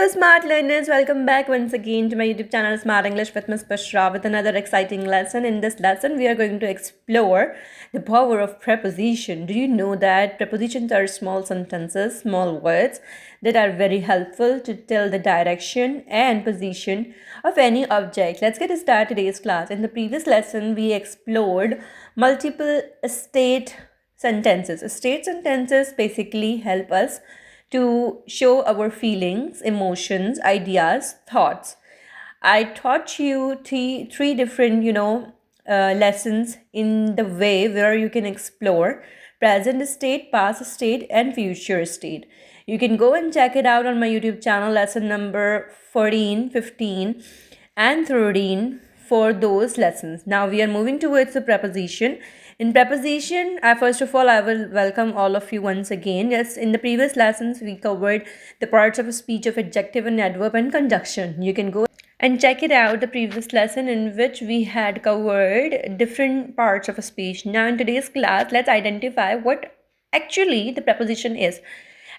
Hello, smart learners. Welcome back once again to my YouTube channel Smart English with Ms. Bashra with another exciting lesson. In this lesson, we are going to explore the power of preposition. Do you know that prepositions are small sentences, small words that are very helpful to tell the direction and position of any object? Let's get started today's class. In the previous lesson, we explored multiple state sentences. State sentences basically help us to show our feelings, emotions, ideas, thoughts. I taught you three different, lessons in the way where you can explore present state, past state, and future state. You can go and check it out on my YouTube channel, lesson number 14, 15, and 13 for those lessons. Now we are moving towards the preposition. In preposition, first of all, I will welcome all of you once again. Yes, in the previous lessons, we covered the parts of a speech of adjective and adverb and conjunction. You can go and check it out, the previous lesson in which we had covered different parts of a speech. Now, in today's class, let's identify what actually the preposition is.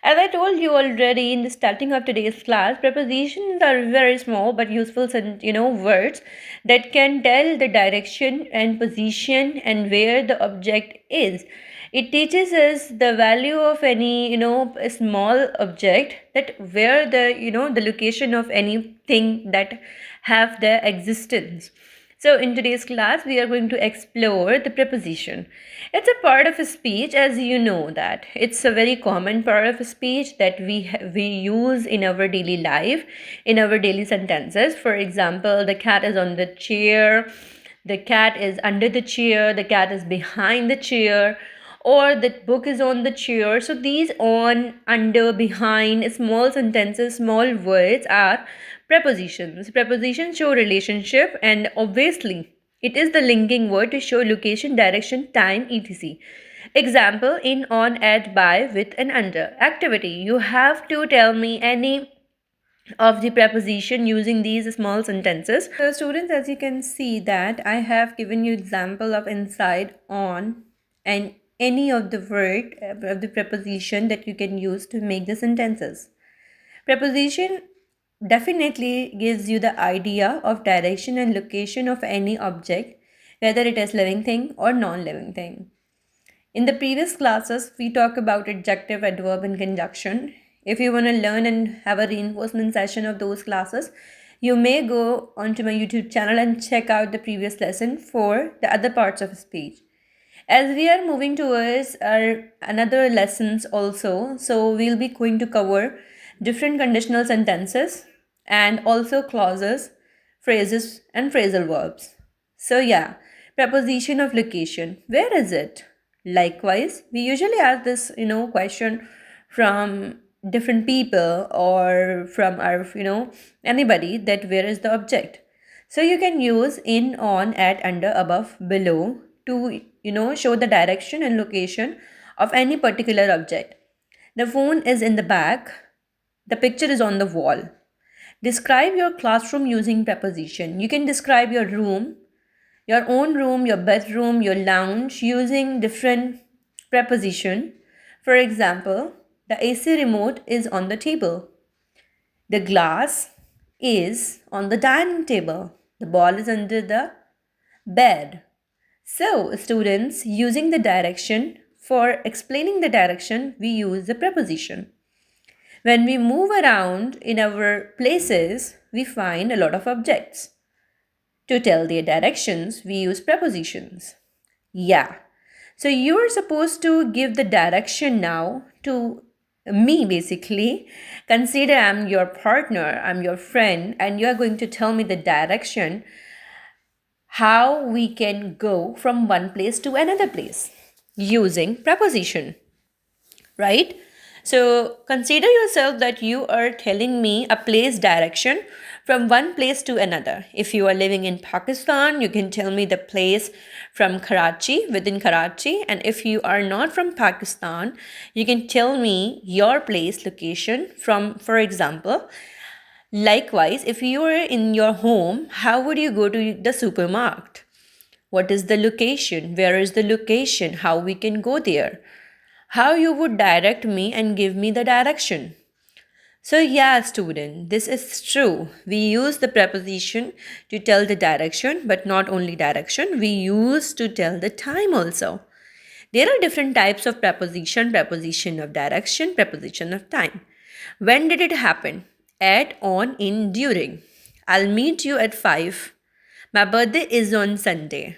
As I told you already in the starting of today's class, prepositions are very small but useful, words that can tell the direction and position and where the object is. It teaches us the value of any, a small object, that where the location of anything that have their existence. So in today's class, we are going to explore the preposition. It's a part of a speech, as you know that. It's a very common part of a speech that we use in our daily life, in our daily sentences. For example, the cat is on the chair, the cat is under the chair, the cat is behind the chair, or the book is on the chair. So these on, under, behind, small sentences, small words are prepositions. Prepositions show relationship, and obviously it is the linking word to show location, direction, time, etc. Example: in, on, at, by, with, and under. Activity: you have to tell me any of the preposition using these small sentences. So students, as you can see that I have given you example of inside, on, and any of the word of the preposition that you can use to make the sentences. Preposition definitely gives you the idea of direction and location of any object, whether it is living thing or non-living thing. In the previous classes, we talk about adjective, adverb, and conjunction. If you want to learn and have a reinforcement session of those classes, you may go onto my YouTube channel and check out the previous lesson for the other parts of speech. As we are moving towards our another lessons also, so we'll be going to cover different conditional sentences and also clauses, phrases, and phrasal verbs. So yeah, preposition of location. Where is it? Likewise, we usually ask this, question from different people or from our, anybody, that where is the object. So you can use in, on, at, under, above, below to, show the direction and location of any particular object. The phone is in the back. The picture is on the wall. Describe your classroom using preposition. You can describe your room, your own room, your bedroom, your lounge using different preposition. For example, the AC remote is on the table. The glass is on the dining table. The ball is under the bed. So, students, using the direction, for explaining the direction, we use the preposition. When we move around in our places, we find a lot of objects. To tell their directions, we use prepositions. Yeah. So you are supposed to give the direction now to me, basically. Consider I'm your partner, I'm your friend, and you are going to tell me the direction, how we can go from one place to another place using preposition, right? So consider yourself that you are telling me a place direction from one place to another. If you are living in Pakistan, you can tell me the place from Karachi, within Karachi. And if you are not from Pakistan, you can tell me your place location from, for example, likewise, if you are in your home, how would you go to the supermarket? What is the location? Where is the location? How we can go there? How you would direct me and give me the direction. So, yeah, student, this is true. We use the preposition to tell the direction, but not only direction, we use to tell the time also. There are different types of preposition: preposition of direction, preposition of time. When did it happen? At, on, in, during. I'll meet you at 5. My birthday is on Sunday.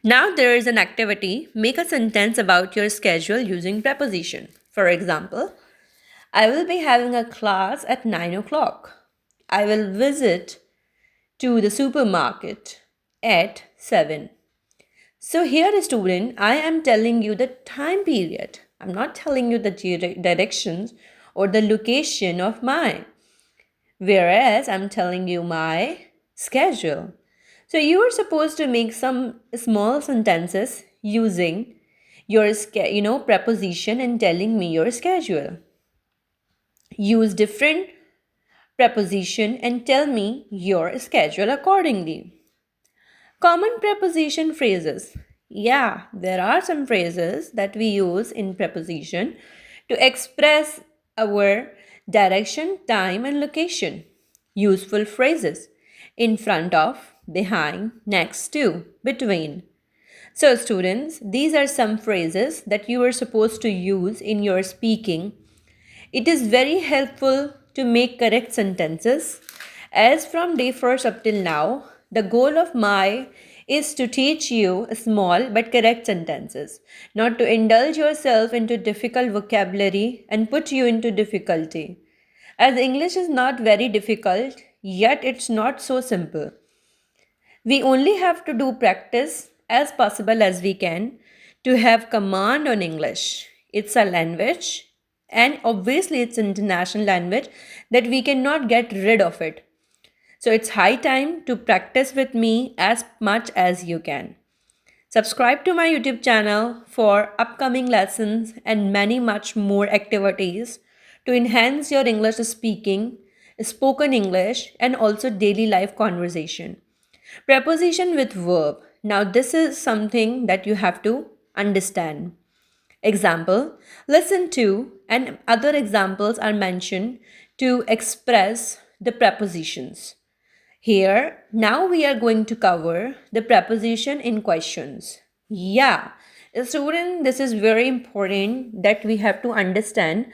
Now there is an activity. Make a sentence about your schedule using preposition. For example, I will be having a class at 9 o'clock. I will visit to the supermarket at 7. So here, student, I am telling you the time period. I'm not telling you the directions or the location of mine. Whereas I'm telling you my schedule. So you are supposed to make some small sentences using your preposition and telling me your schedule. Use different preposition and tell me your schedule accordingly. Common preposition phrases. Yeah, there are some phrases that we use in preposition to express our direction, time, and location. Useful phrases: in front of, behind, next to, between. So, students, these are some phrases that you are supposed to use in your speaking. It is very helpful to make correct sentences. As from day first up till now, the goal of my is to teach you small but correct sentences, not to indulge yourself into difficult vocabulary and put you into difficulty. As English is not very difficult, yet it's not so simple. We only have to do practice as possible as we can to have command on English. It's a language, and obviously it's an international language that we cannot get rid of it. So it's high time to practice with me as much as you can. Subscribe to my YouTube channel for upcoming lessons and many much more activities to enhance your English speaking, spoken English, and also daily life conversation. Preposition with verb. Now this is something that you have to understand. Example, listen to, and other examples are mentioned to express the prepositions. Here, now we are going to cover the preposition in questions. Yeah, student, this is very important that we have to understand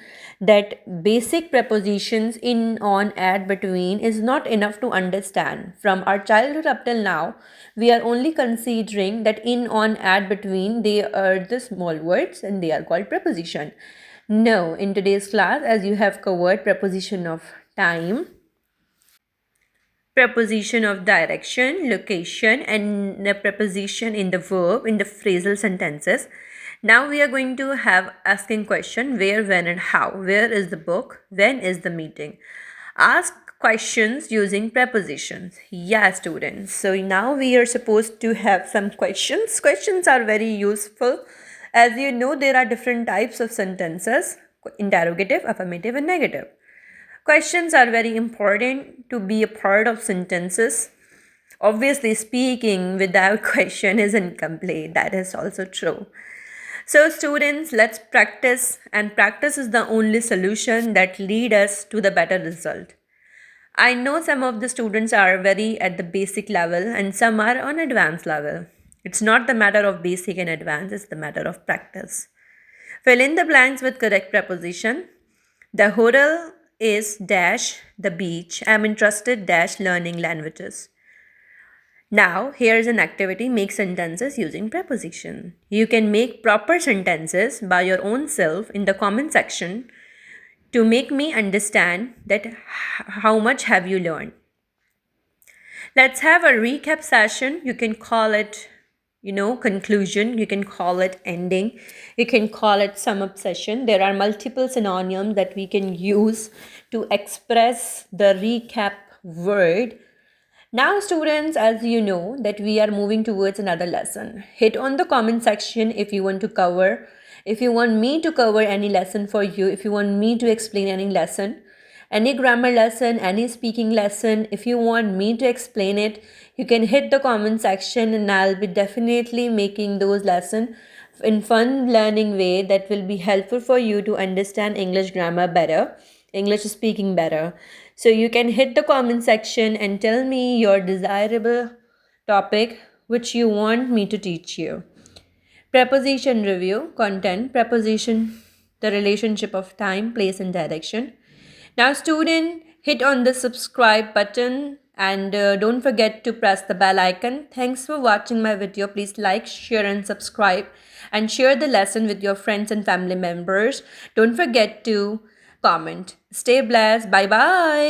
that basic prepositions in, on, at, between is not enough to understand. From our childhood up till now, we are only considering that in, on, at, between, they are the small words and they are called preposition. No, in today's class, as you have covered preposition of time, preposition of direction, location, and the preposition in the verb in the phrasal sentences. Now we are going to have asking question: where, when, and how. Where is the book? When is the meeting? Ask questions using prepositions. Yeah, students. So now we are supposed to have some questions. Questions are very useful. As you know, there are different types of sentences: interrogative, affirmative, and negative. Questions are very important to be a part of sentences. Obviously, speaking without question is incomplete. That is also true. So, students, let's practice, and practice is the only solution that lead us to the better result. I know some of the students are very at the basic level and some are on advanced level. It's not the matter of basic and advanced, it's the matter of practice. Fill in the blanks with correct preposition. The hotel is dash the beach. I'm interested dash learning languages. Now, here's an activity: make sentences using preposition. You can make proper sentences by your own self in the comment section to make me understand that how much have you learned. Let's have a recap session. You can call it, conclusion. You can call it ending. You can call it sum up session. There are multiple synonyms that we can use to express the recap word. Now, students, as you know that we are moving towards another lesson. Hit on the comment section if you want to cover, if you want me to cover any lesson for you, if you want me to explain any lesson, any grammar lesson, any speaking lesson. If you want me to explain it, you can hit the comment section and I'll be definitely making those lessons in fun learning way that will be helpful for you to understand English grammar better. English speaking better. So you can hit the comment section and tell me your desirable topic which you want me to teach you. Preposition review, content, preposition, the relationship of time, place, and direction. Now, student, hit on the subscribe button and don't forget to press the bell icon. Thanks for watching my video. Please like, share, and subscribe, and share the lesson with your friends and family members. Don't forget to comment. Stay blessed. Bye bye.